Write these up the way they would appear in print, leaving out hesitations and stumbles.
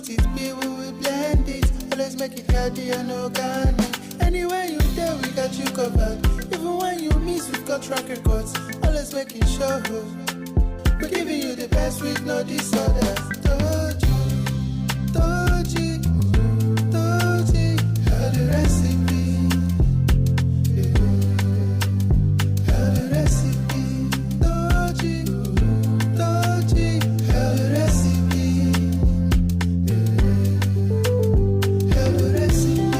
fruit it be, we will blend it. Always make it healthy and organic. Anywhere you there, we got you covered. Even when you miss, we've got track records. Always making sure we're giving you the best with no disorders. Toji, how the recipe. How the recipe. Toji, how the recipe. How the recipe.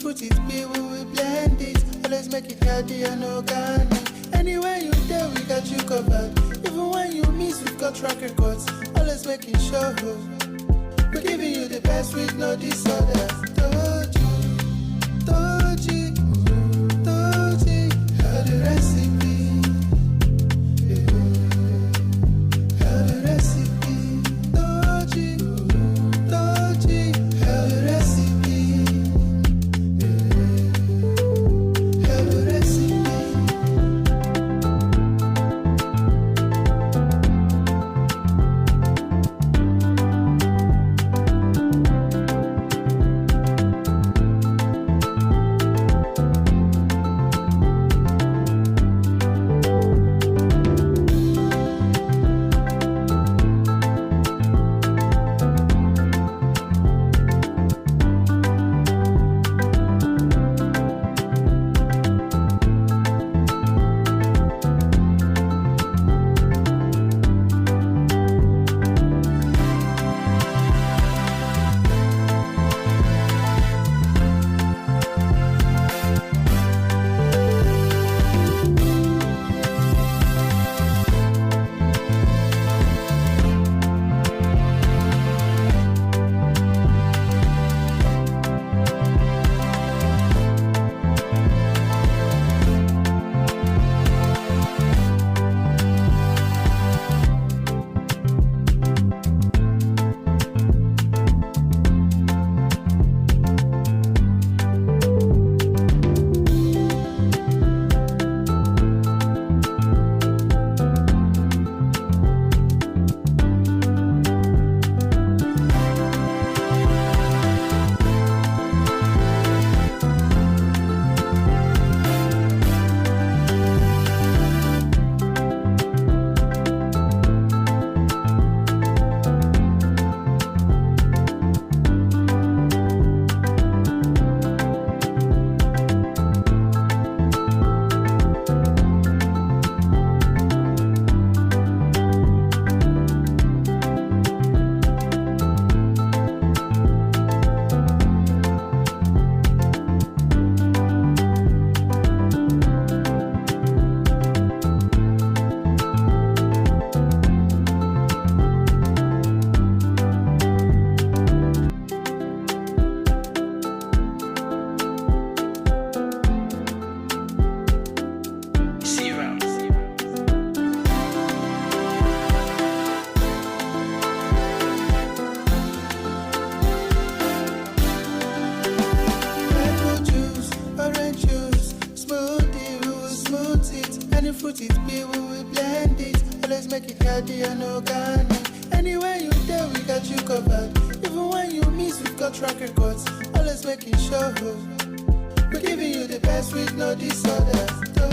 Fruit it be, we will blend it. Always make it healthy and organic. Anywhere you there, we got you covered. Even when you miss, we've got track records. Always making sure we're giving you the best with no disorders. Toji, how the recipe. How the recipe. Toji, how the recipe. fruit it be, we will blend it. Always make it healthy and organic. Anywhere you there, we got you covered. Even when you miss, we've got track records. Always making sure we're giving you the best with no disorders.